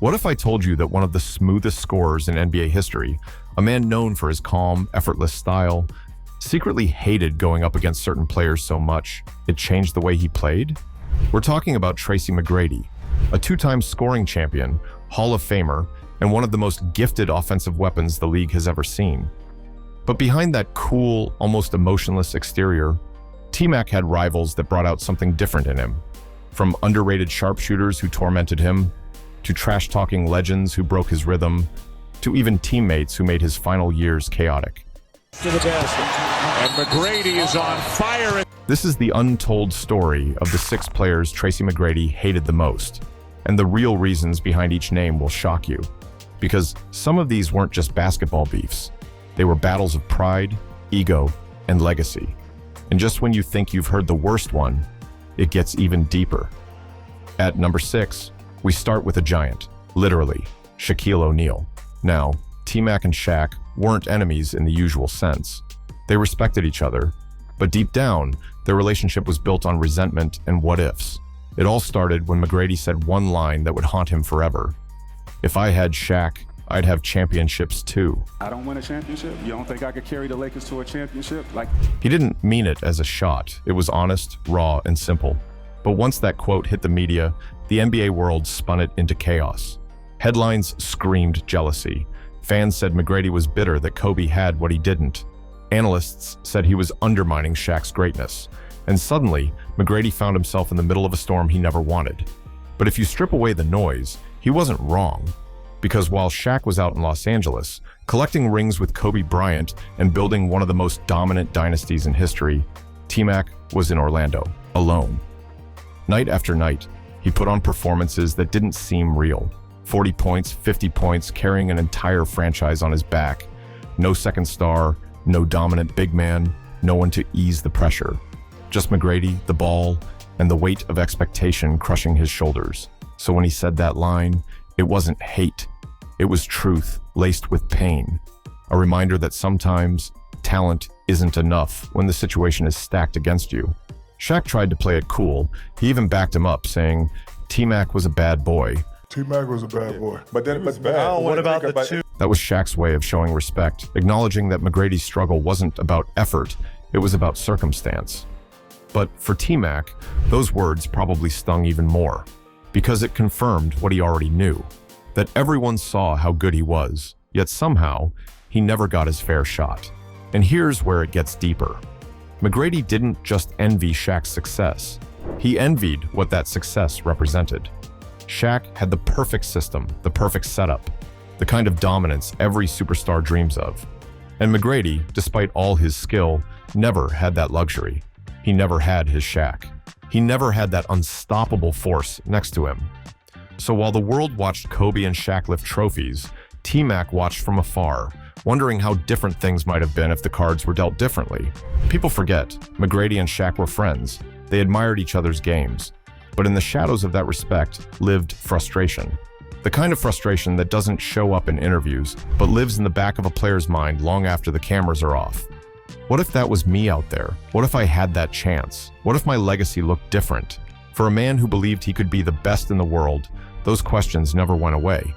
What if I told you that one of the smoothest scorers in NBA history, a man known for his calm, effortless style, secretly hated going up against certain players so much it changed the way he played? We're talking about Tracy McGrady, a two-time scoring champion, Hall of Famer, and one of the most gifted offensive weapons the league has ever seen. But behind that cool, almost emotionless exterior, T-Mac had rivals that brought out something different in him. From underrated sharpshooters who tormented him, to trash-talking legends who broke his rhythm, to even teammates who made his final years chaotic. To the basket, and McGrady is on fire. This is the untold story of the 6 players Tracy McGrady hated the most, and the real reasons behind each name will shock you, because some of these weren't just basketball beefs. They were battles of pride, ego, and legacy. And just when you think you've heard the worst one, it gets even deeper. At number 6, we start with a giant, literally, Shaquille O'Neal. Now, T-Mac and Shaq weren't enemies in the usual sense. They respected each other, but deep down, their relationship was built on resentment and what-ifs. It all started when McGrady said one line that would haunt him forever. "If I had Shaq, I'd have championships too." I don't win a championship? You don't think I could carry the Lakers to a championship? He didn't mean it as a shot. It was honest, raw, and simple. But once that quote hit the media, the NBA world spun it into chaos. Headlines screamed jealousy. Fans said McGrady was bitter that Kobe had what he didn't. Analysts said he was undermining Shaq's greatness. And suddenly, McGrady found himself in the middle of a storm he never wanted. But if you strip away the noise, he wasn't wrong. Because while Shaq was out in Los Angeles, collecting rings with Kobe Bryant and building one of the most dominant dynasties in history, T-Mac was in Orlando, alone. Night after night, he put on performances that didn't seem real. 40 points, 50 points, carrying an entire franchise on his back. No second star, no dominant big man, no one to ease the pressure. Just McGrady, the ball, and the weight of expectation crushing his shoulders. So when he said that line, it wasn't hate. It was truth laced with pain. A reminder that sometimes talent isn't enough when the situation is stacked against you. Shaq tried to play it cool. He even backed him up, saying T-Mac was a bad boy. T-Mac was a bad boy. But what about the two? That was Shaq's way of showing respect, acknowledging that McGrady's struggle wasn't about effort, it was about circumstance. But for T-Mac, those words probably stung even more, because it confirmed what he already knew, that everyone saw how good he was, yet somehow, he never got his fair shot. And here's where it gets deeper. McGrady didn't just envy Shaq's success, he envied what that success represented. Shaq had the perfect system, the perfect setup, the kind of dominance every superstar dreams of. And McGrady, despite all his skill, never had that luxury. He never had his Shaq. He never had that unstoppable force next to him. So while the world watched Kobe and Shaq lift trophies, T-Mac watched from afar, wondering how different things might have been if the cards were dealt differently. People forget, McGrady and Shaq were friends. They admired each other's games. But in the shadows of that respect lived frustration. The kind of frustration that doesn't show up in interviews, but lives in the back of a player's mind long after the cameras are off. What if that was me out there? What if I had that chance? What if my legacy looked different? For a man who believed he could be the best in the world, those questions never went away.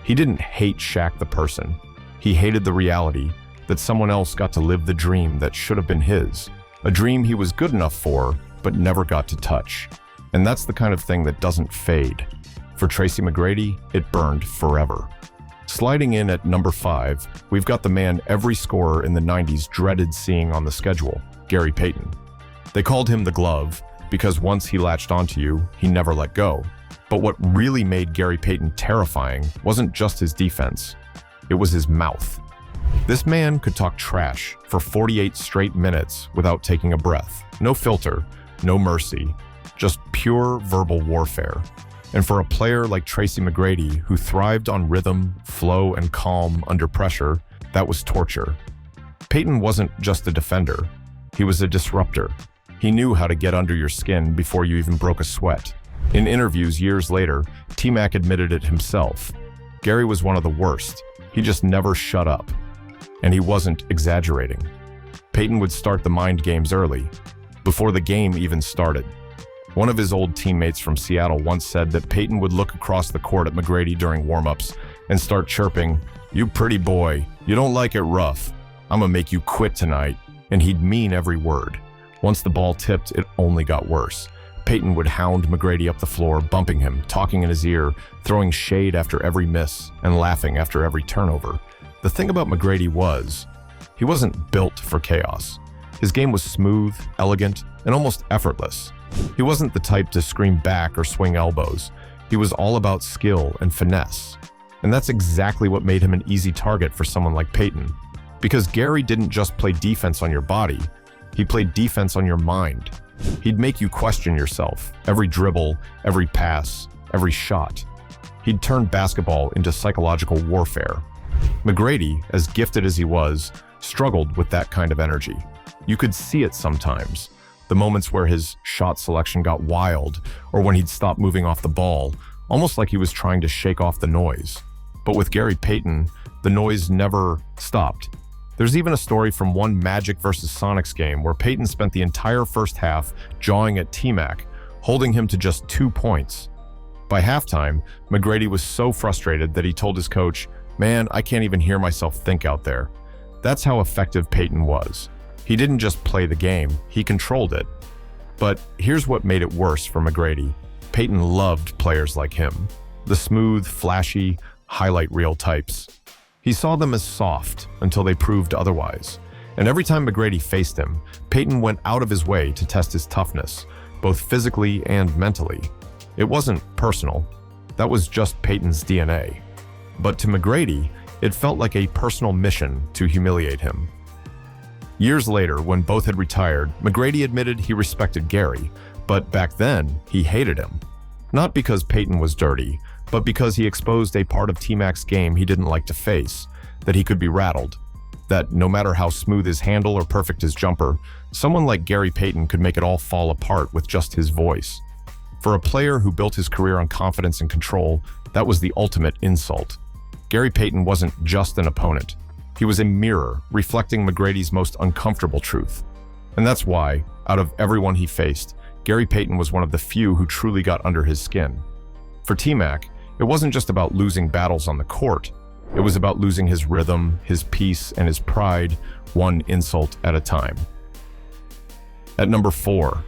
He didn't hate Shaq the person. He hated the reality that someone else got to live the dream that should have been his. A dream he was good enough for, but never got to touch. And that's the kind of thing that doesn't fade. For Tracy McGrady, it burned forever. Sliding in at number 5, we've got the man every scorer in the 90s dreaded seeing on the schedule, Gary Payton. They called him the glove because once he latched onto you, he never let go. But what really made Gary Payton terrifying wasn't just his defense, it was his mouth. This man could talk trash for 48 straight minutes without taking a breath. No filter, no mercy, just pure verbal warfare. And for a player like Tracy McGrady, who thrived on rhythm, flow, and calm under pressure, that was torture. Payton wasn't just a defender, he was a disruptor. He knew how to get under your skin before you even broke a sweat. In interviews years later, T-Mac admitted it himself. Gary was one of the worst. He just never shut up. And he wasn't exaggerating. Payton would start the mind games early, before the game even started. One of his old teammates from Seattle once said that Peyton would look across the court at McGrady during warm-ups and start chirping, "You pretty boy, you don't like it rough. I'm gonna make you quit tonight." And he'd mean every word. Once the ball tipped, it only got worse. Peyton would hound McGrady up the floor, bumping him, talking in his ear, throwing shade after every miss, and laughing after every turnover. The thing about McGrady was, he wasn't built for chaos. His game was smooth, elegant, and almost effortless. He wasn't the type to scream back or swing elbows. He was all about skill and finesse. And that's exactly what made him an easy target for someone like Peyton. Because Gary didn't just play defense on your body, he played defense on your mind. He'd make you question yourself, every dribble, every pass, every shot. He'd turn basketball into psychological warfare. McGrady, as gifted as he was, struggled with that kind of energy. You could see it sometimes. The moments where his shot selection got wild, or when he'd stop moving off the ball, almost like he was trying to shake off the noise. But with Gary Payton, the noise never stopped. There's even a story from one Magic versus Sonics game where Peyton spent the entire first half jawing at T-Mac, holding him to just 2 points. By halftime, McGrady was so frustrated that he told his coach, "Man, I can't even hear myself think out there." That's how effective Peyton was. He didn't just play the game, he controlled it. But here's what made it worse for McGrady. Peyton loved players like him, the smooth, flashy, highlight reel types. He saw them as soft until they proved otherwise. And every time McGrady faced him, Peyton went out of his way to test his toughness, both physically and mentally. It wasn't personal. That was just Peyton's DNA. But to McGrady, it felt like a personal mission to humiliate him. Years later, when both had retired, McGrady admitted he respected Gary, but back then, he hated him. Not because Peyton was dirty, but because he exposed a part of T-Mac's game he didn't like to face, that he could be rattled, that no matter how smooth his handle or perfect his jumper, someone like Gary Payton could make it all fall apart with just his voice. For a player who built his career on confidence and control, that was the ultimate insult. Gary Payton wasn't just an opponent. He was a mirror reflecting McGrady's most uncomfortable truth. And that's why, out of everyone he faced, Gary Payton was one of the few who truly got under his skin. For T-Mac, it wasn't just about losing battles on the court. It was about losing his rhythm, his peace, and his pride, one insult at a time. At number 4,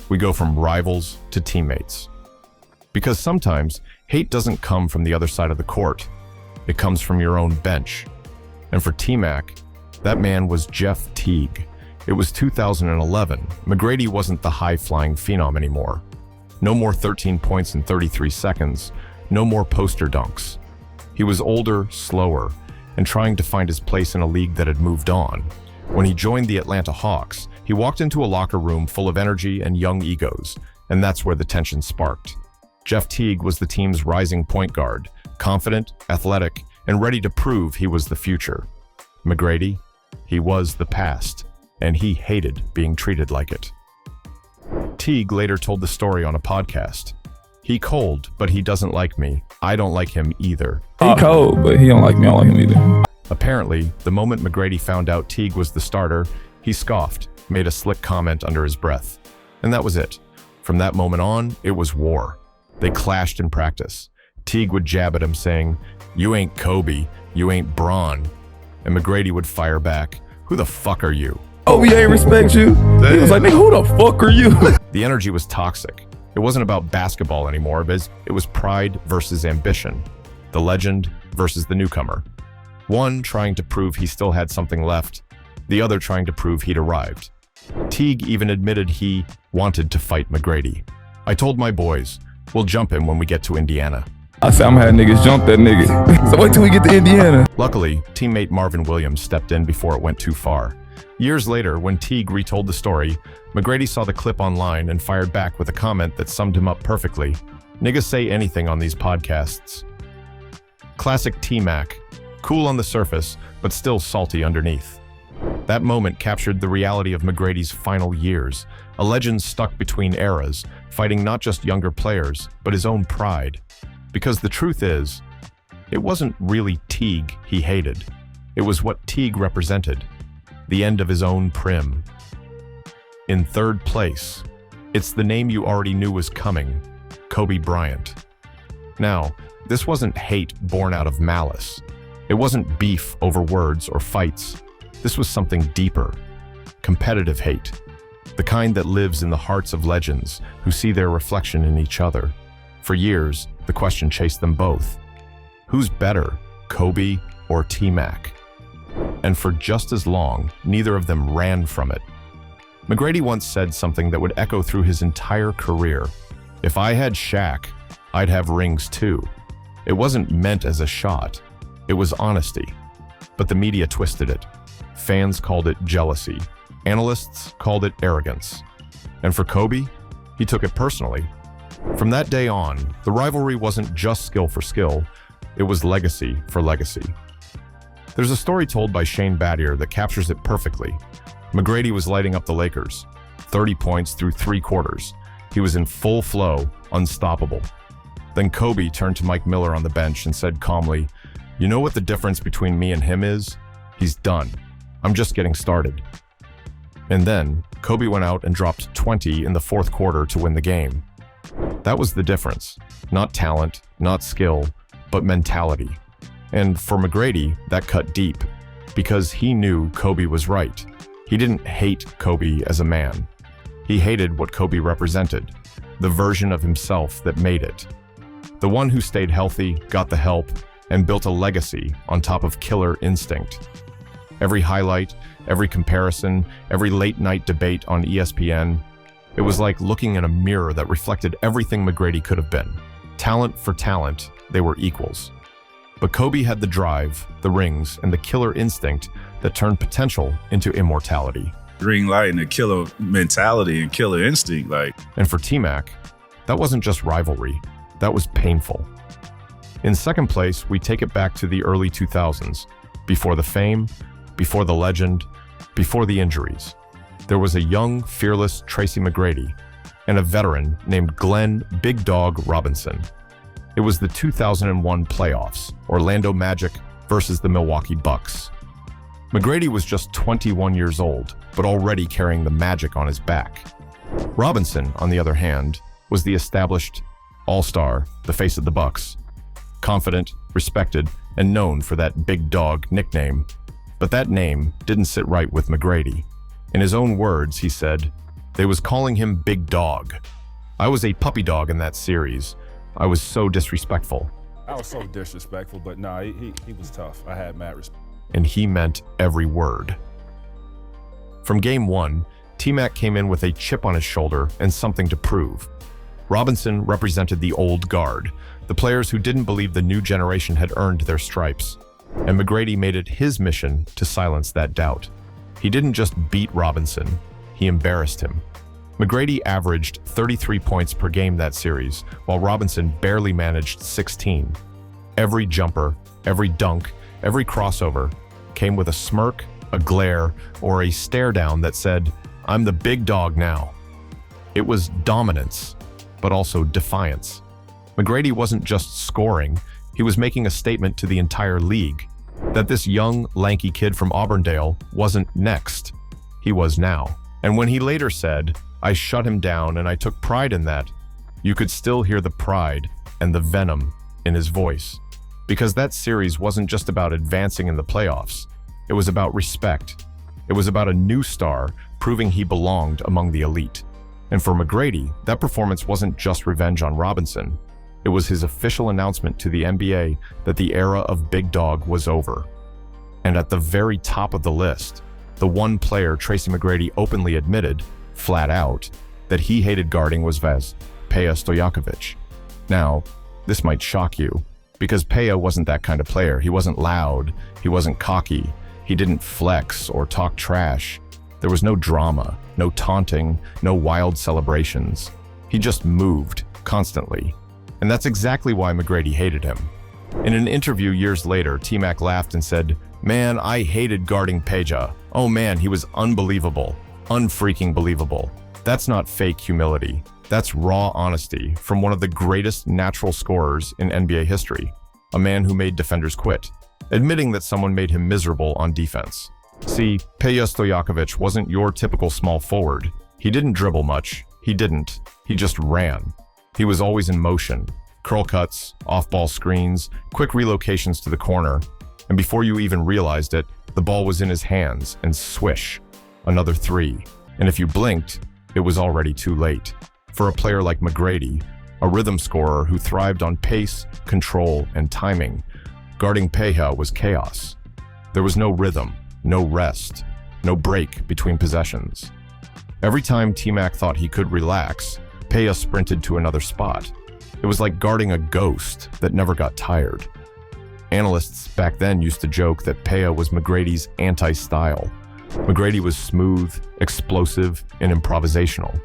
we go from rivals to teammates. Because sometimes, hate doesn't come from the other side of the court. It comes from your own bench. And for T-Mac, that man was Jeff Teague. It was 2011. McGrady wasn't the high-flying phenom anymore. No more 13 points in 33 seconds. No more poster dunks. He was older, slower, and trying to find his place in a league that had moved on. When he joined the Atlanta Hawks, he walked into a locker room full of energy and young egos, and that's where the tension sparked. Jeff Teague was the team's rising point guard, confident, athletic, and ready to prove he was the future. McGrady, he was the past, and he hated being treated like it. Teague later told the story on a podcast. "He cold, but he doesn't like me. I don't like him either." He cold, but he don't like me. I don't like him either. Apparently, the moment McGrady found out Teague was the starter, he scoffed, made a slick comment under his breath. And that was it. From that moment on, it was war. They clashed in practice. Teague would jab at him saying, "You ain't Kobe, you ain't Braun." And McGrady would fire back, "Who the fuck are you?" Oh, he ain't respect you. He was like, "Nigga, who the fuck are you?" The energy was toxic. It wasn't about basketball anymore, but it was pride versus ambition. The legend versus the newcomer. One trying to prove he still had something left, the other trying to prove he'd arrived. Teague even admitted he wanted to fight McGrady. "I told my boys, we'll jump him when we get to Indiana." I said, I'm having niggas jump that nigga. So wait till we get to Indiana. Luckily, teammate Marvin Williams stepped in before it went too far. Years later, when Teague retold the story, McGrady saw the clip online and fired back with a comment that summed him up perfectly. "Niggas say anything on these podcasts." Classic T-Mac. Cool on the surface, but still salty underneath. That moment captured the reality of McGrady's final years, a legend stuck between eras, fighting not just younger players, but his own pride. Because the truth is, it wasn't really Teague he hated. It was what Teague represented. The end of his own prim. In third place, It's the name you already knew was coming, Kobe Bryant. Now, this wasn't hate born out of malice. It wasn't beef over words or fights. This was something deeper, competitive hate, the kind that lives in the hearts of legends who see their reflection in each other. For years, the question chased them both. Who's better, Kobe or T-Mac? And for just as long, neither of them ran from it. McGrady once said something that would echo through his entire career. If I had Shaq, I'd have rings too. It wasn't meant as a shot. It was honesty. But the media twisted it. Fans called it jealousy. Analysts called it arrogance. And for Kobe, he took it personally. From that day on, the rivalry wasn't just skill for skill, it was legacy for legacy. There's a story told by Shane Battier that captures it perfectly. McGrady was lighting up the Lakers, 30 points through 3 quarters. He was in full flow, unstoppable. Then Kobe turned to Mike Miller on the bench and said calmly, "You know what the difference between me and him is? He's done. I'm just getting started." And then, Kobe went out and dropped 20 in the 4th quarter to win the game. That was the difference. Not talent, not skill, but mentality. And for McGrady, that cut deep, because he knew Kobe was right. He didn't hate Kobe as a man. He hated what Kobe represented, the version of himself that made it. The one who stayed healthy, got the help, and built a legacy on top of killer instinct. Every highlight, every comparison, every late-night debate on ESPN, it was like looking in a mirror that reflected everything McGrady could have been. Talent for talent, they were equals. But Kobe had the drive, the rings, and the killer instinct that turned potential into immortality. Green light and the killer mentality and killer instinct, And for T-Mac, that wasn't just rivalry, that was painful. In second place, we take it back to the early 2000s, before the fame, before the legend, before the injuries. There was a young, fearless Tracy McGrady and a veteran named Glenn Big Dog Robinson. It was the 2001 playoffs, Orlando Magic versus the Milwaukee Bucks. McGrady was just 21 years old, but already carrying the Magic on his back. Robinson, on the other hand, was the established all-star, the face of the Bucks. Confident, respected, and known for that Big Dog nickname. But that name didn't sit right with McGrady. In his own words, he said, "They was calling him Big Dog. I was a puppy dog in that series. I was so disrespectful." I was so disrespectful, but nah, he was tough. I had mad respect. And he meant every word. From game 1, T-Mac came in with a chip on his shoulder and something to prove. Robinson represented the old guard, the players who didn't believe the new generation had earned their stripes. And McGrady made it his mission to silence that doubt. He didn't just beat Robinson, he embarrassed him. McGrady averaged 33 points per game that series, while Robinson barely managed 16. Every jumper, every dunk, every crossover came with a smirk, a glare, or a stare down that said, "I'm the big dog now." It was dominance, but also defiance. McGrady wasn't just scoring, he was making a statement to the entire league that this young, lanky kid from Auburndale wasn't next. He was now. And when he later said, "I shut him down and I took pride in that," you could still hear the pride and the venom in his voice. Because that series wasn't just about advancing in the playoffs. It was about respect. It was about a new star proving he belonged among the elite. And for McGrady, that performance wasn't just revenge on Robinson. It was his official announcement to the NBA that the era of Big Dog was over. And at the very top of the list, the one player Tracy McGrady openly admitted, flat out, that he hated guarding was Peja Stojakovic. Now, this might shock you, because Peja wasn't that kind of player. He wasn't loud, he wasn't cocky, he didn't flex or talk trash. There was no drama, no taunting, no wild celebrations. He just moved, constantly. And that's exactly why McGrady hated him. In an interview years later, T-Mac laughed and said, "Man, I hated guarding Peja. Oh man, he was unbelievable. Unfreaking believable." That's not fake humility. That's raw honesty from one of the greatest natural scorers in NBA history, a man who made defenders quit, admitting that someone made him miserable on defense. See, Peja Stojakovic wasn't your typical small forward. He didn't dribble much. He didn't. He just ran. He was always in motion. Curl cuts, off-ball screens, quick relocations to the corner. And before you even realized it, the ball was in his hands and swish. Another three. And if you blinked, it was already too late. For a player like McGrady, a rhythm scorer who thrived on pace, control, and timing, guarding Peja was chaos. There was no rhythm, no rest, no break between possessions. Every time T-Mac thought he could relax, Peja sprinted to another spot. It was like guarding a ghost that never got tired. Analysts back then used to joke that Peja was McGrady's anti-style. McGrady was smooth, explosive, and improvisational.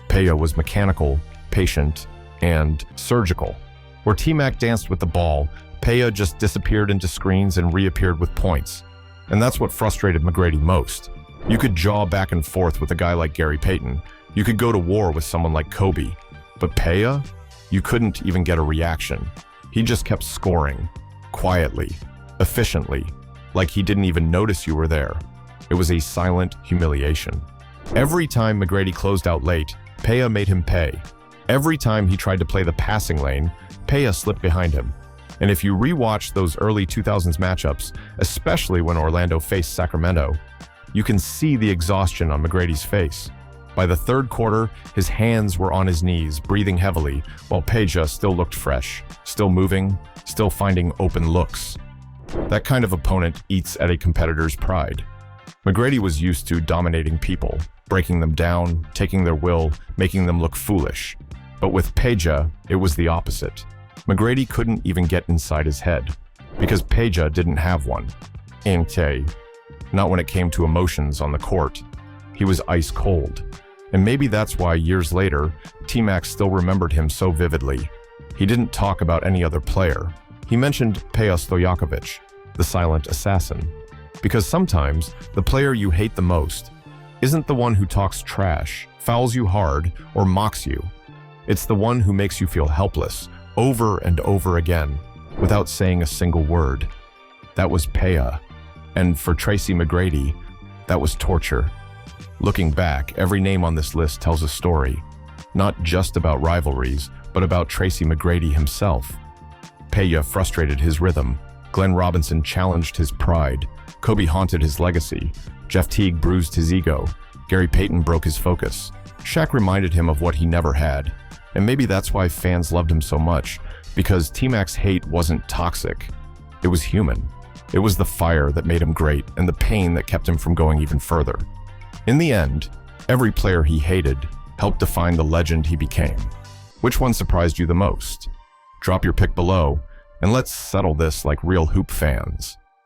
Peja was mechanical, patient, and surgical. Where T-Mac danced with the ball, Peja just disappeared into screens and reappeared with points. And that's what frustrated McGrady most. You could jaw back and forth with a guy like Gary Payton. You could go to war with someone like Kobe. But Peja? You couldn't even get a reaction. He just kept scoring. Quietly. Efficiently. Like he didn't even notice you were there. It was a silent humiliation. Every time McGrady closed out late, Peja made him pay. Every time he tried to play the passing lane, Peja slipped behind him. And if you rewatch those early 2000s matchups, especially when Orlando faced Sacramento, you can see the exhaustion on McGrady's face. By the third quarter, his hands were on his knees, breathing heavily, while Peja still looked fresh, still moving, still finding open looks. That kind of opponent eats at a competitor's pride. McGrady was used to dominating people, breaking them down, taking their will, making them look foolish. But with Peja, it was the opposite. McGrady couldn't even get inside his head, because Peja didn't have one. Not when it came to emotions on the court. He was ice cold. And maybe that's why years later, T-Mac still remembered him so vividly. He didn't talk about any other player. He mentioned Peja Stojakovic, the silent assassin. Because sometimes, the player you hate the most isn't the one who talks trash, fouls you hard, or mocks you. It's the one who makes you feel helpless, over and over again, without saying a single word. That was Peja. And for Tracy McGrady, that was torture. Looking back, every name on this list tells a story, not just about rivalries, but about Tracy McGrady himself. Peja frustrated his rhythm. Glenn Robinson challenged his pride. Kobe haunted his legacy. Jeff Teague bruised his ego. Gary Payton broke his focus. Shaq reminded him of what he never had. And maybe that's why fans loved him so much, because T-Mac's hate wasn't toxic. It was human. It was the fire that made him great and the pain that kept him from going even further. In the end, every player he hated helped define the legend he became. Which one surprised you the most? Drop your pick below, and let's settle this like real hoop fans.